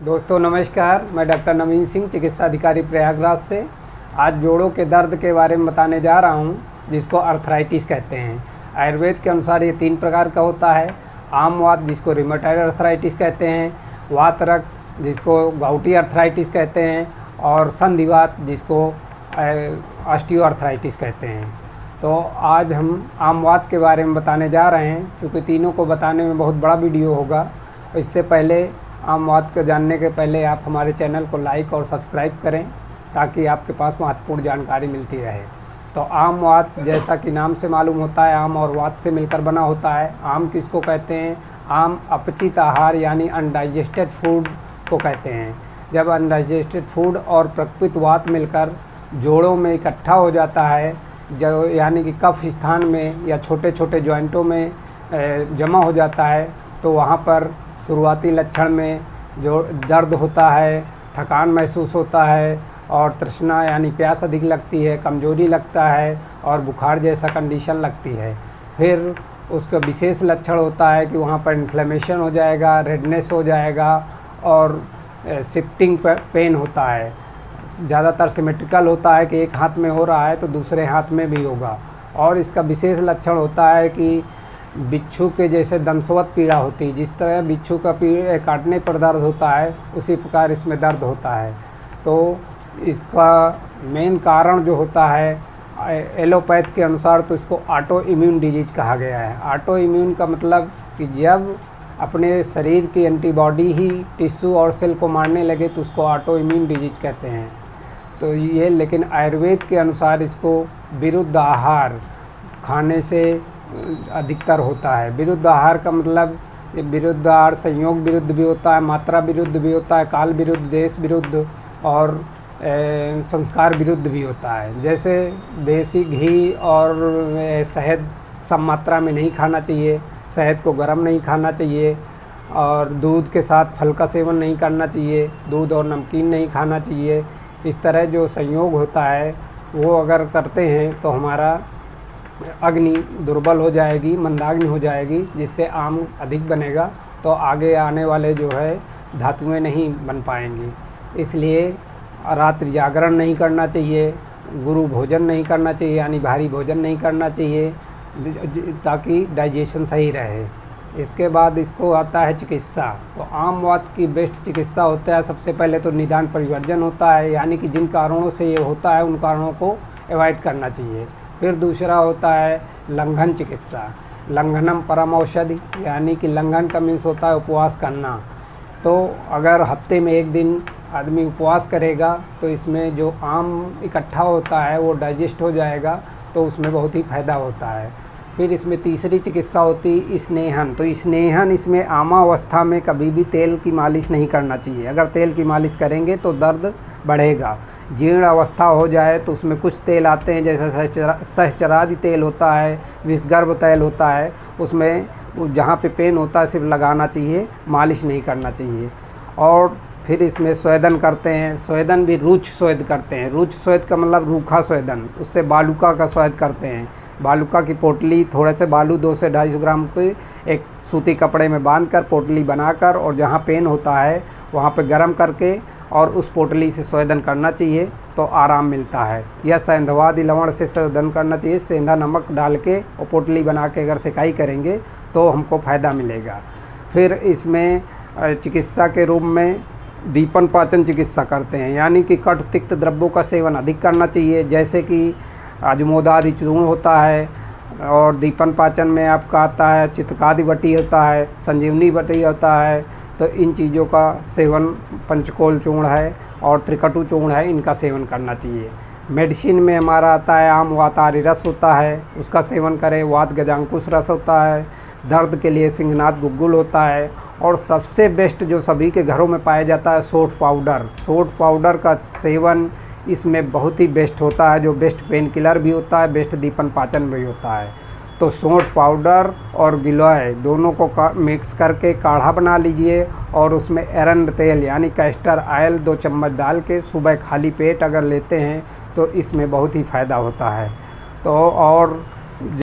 दोस्तों नमस्कार, मैं डॉक्टर नवीन सिंह, चिकित्सा अधिकारी प्रयागराज से। आज जोड़ों के दर्द के बारे में बताने जा रहा हूं, जिसको अर्थराइटिस कहते हैं। आयुर्वेद के अनुसार ये 3 प्रकार का होता है। आम वात, जिसको रिमेटॉइड अर्थराइटिस कहते हैं, वात रक्त, जिसको गाउटी अर्थराइटिस कहते हैं, और संधिवात, जिसको ऑस्टियो अर्थराइटिस कहते हैं। तो आज हम आम वात के बारे में बताने जा रहे हैं। चूँकि तीनों को बताने में बहुत बड़ा वीडियो होगा, इससे पहले आम वात को जानने के पहले आप हमारे चैनल को लाइक और सब्सक्राइब करें, ताकि आपके पास महत्वपूर्ण जानकारी मिलती रहे। तो आम वात, जैसा कि नाम से मालूम होता है, आम और वात से मिलकर बना होता है। आम किसको कहते हैं? आम अपचित आहार यानी अनडाइजेस्टेड फूड को कहते हैं। जब अनडाइजेस्टेड फूड और प्रकृत वात मिलकर जोड़ों में इकट्ठा हो जाता है, जो यानी कि कफ स्थान में या छोटे छोटे जॉइंटों में जमा हो जाता है, तो वहाँ पर शुरुआती लक्षण में जो दर्द होता है, थकान महसूस होता है, और तृष्णा यानी प्यास अधिक लगती है, कमजोरी लगता है, और बुखार जैसा कंडीशन लगती है। फिर उसका विशेष लक्षण होता है कि वहाँ पर इन्फ्लेमेशन हो जाएगा, रेडनेस हो जाएगा, और शिफ्टिंग पेन होता है। ज़्यादातर सिमेट्रिकल होता है कि एक हाथ में हो रहा है तो दूसरे हाथ में भी होगा। और इसका विशेष लक्षण होता है कि बिच्छू के जैसे दंशवत पीड़ा होती है। जिस तरह बिच्छू का काटने पर दर्द होता है, उसी प्रकार इसमें दर्द होता है। तो इसका मेन कारण जो होता है, एलोपैथ के अनुसार तो इसको ऑटो इम्यून डिजीज कहा गया है। ऑटो इम्यून का मतलब कि जब अपने शरीर की एंटीबॉडी ही टिश्यू और सेल को मारने लगे तो उसको ऑटो इम्यून डिजीज कहते हैं। तो ये, लेकिन आयुर्वेद के अनुसार इसको विरुद्ध आहार खाने से अधिकतर होता है। विरुद्ध आहार का मतलब, विरुद्ध आहार संयोग विरुद्ध भी होता है, मात्रा विरुद्ध भी होता है, काल विरुद्ध, देश विरुद्ध, और संस्कार विरुद्ध भी होता है। जैसे देसी घी और शहद सम मात्रा में नहीं खाना चाहिए, शहद को गर्म नहीं खाना चाहिए, और दूध के साथ फल का सेवन नहीं करना चाहिए, दूध और नमकीन नहीं खाना चाहिए। इस तरह जो संयोग होता है वो अगर करते हैं तो हमारा अग्नि दुर्बल हो जाएगी, मंदाग्नि हो जाएगी, जिससे आम अधिक बनेगा, तो आगे आने वाले जो है धातुएं नहीं बन पाएंगी। इसलिए रात्रि जागरण नहीं करना चाहिए, गुरु भोजन नहीं करना चाहिए, यानी भारी भोजन नहीं करना चाहिए, ताकि डाइजेशन सही रहे। इसके बाद इसको आता है चिकित्सा। तो आम वात की बेस्ट चिकित्सा होता है, सबसे पहले तो निदान परिवर्जन होता है, यानी कि जिन कारणों से ये होता है उन कारणों को अवॉइड करना चाहिए। फिर दूसरा होता है लंघन चिकित्सा। लंघनम परम औषधि, यानी कि लंघन का मीन्स होता है उपवास करना। तो अगर हफ्ते में 1 दिन आदमी उपवास करेगा तो इसमें जो आम इकट्ठा होता है वो डाइजेस्ट हो जाएगा, तो उसमें बहुत ही फ़ायदा होता है। फिर इसमें तीसरी चिकित्सा होती है स्नेहन। तो स्नेहन, इसमें आमावस्था में कभी भी तेल की मालिश नहीं करना चाहिए। अगर तेल की मालिश करेंगे तो दर्द बढ़ेगा। जीर्ण अवस्था हो जाए तो उसमें कुछ तेल आते हैं, जैसे सहचरादि तेल होता है, विषगर्भ तेल होता है, उसमें जहाँ पे पेन होता है सिर्फ लगाना चाहिए, मालिश नहीं करना चाहिए। और फिर इसमें स्वेदन करते हैं। स्वेदन भी रुच स्वेद करते हैं। रुच स्वेद का मतलब रूखा स्वेदन, उससे बालूका का स्वेद करते हैं। बालूका की पोटली, थोड़े से बालू 200 से 250 ग्राम के एक सूती कपड़े में बांधकर पोटली बनाकर, और जहाँ पेन होता है वहाँ पे गर्म करके और उस पोटली से स्वेदन करना चाहिए, तो आराम मिलता है। या सेंधवादि लवण से स्वेदन करना चाहिए, सेंधा नमक डाल के और पोटली बना के अगर सिकाई करेंगे तो हमको फ़ायदा मिलेगा। फिर इसमें चिकित्सा के रूप में दीपन पाचन चिकित्सा करते हैं, यानी कि कट तिक्त द्रव्यों का सेवन अधिक करना चाहिए, जैसे कि अजमोदादि चूर्ण होता है, और दीपन पाचन में आपका आता है चितकादि बटी होता है, संजीवनी बटी होता है। तो इन चीज़ों का सेवन, पंचकोल चूर्ण है और त्रिकटु चूर्ण है, इनका सेवन करना चाहिए। मेडिसिन में हमारा आता है आम वातारी रस होता है, उसका सेवन करें। वात गजांकुश रस होता है। दर्द के लिए सिंहनाथ गुग्गुल होता है। और सबसे बेस्ट जो सभी के घरों में पाया जाता है सोंठ पाउडर। सोंठ पाउडर का सेवन इसमें बहुत ही बेस्ट होता है, जो बेस्ट पेन किलर भी होता है, बेस्ट दीपन पाचन भी होता है। तो सोंठ पाउडर और गिलोय दोनों को मिक्स करके काढ़ा बना लीजिए, और उसमें एरंड तेल यानी कैस्टर ऑयल 2 चम्मच डाल के सुबह खाली पेट अगर लेते हैं तो इसमें बहुत ही फ़ायदा होता है। तो और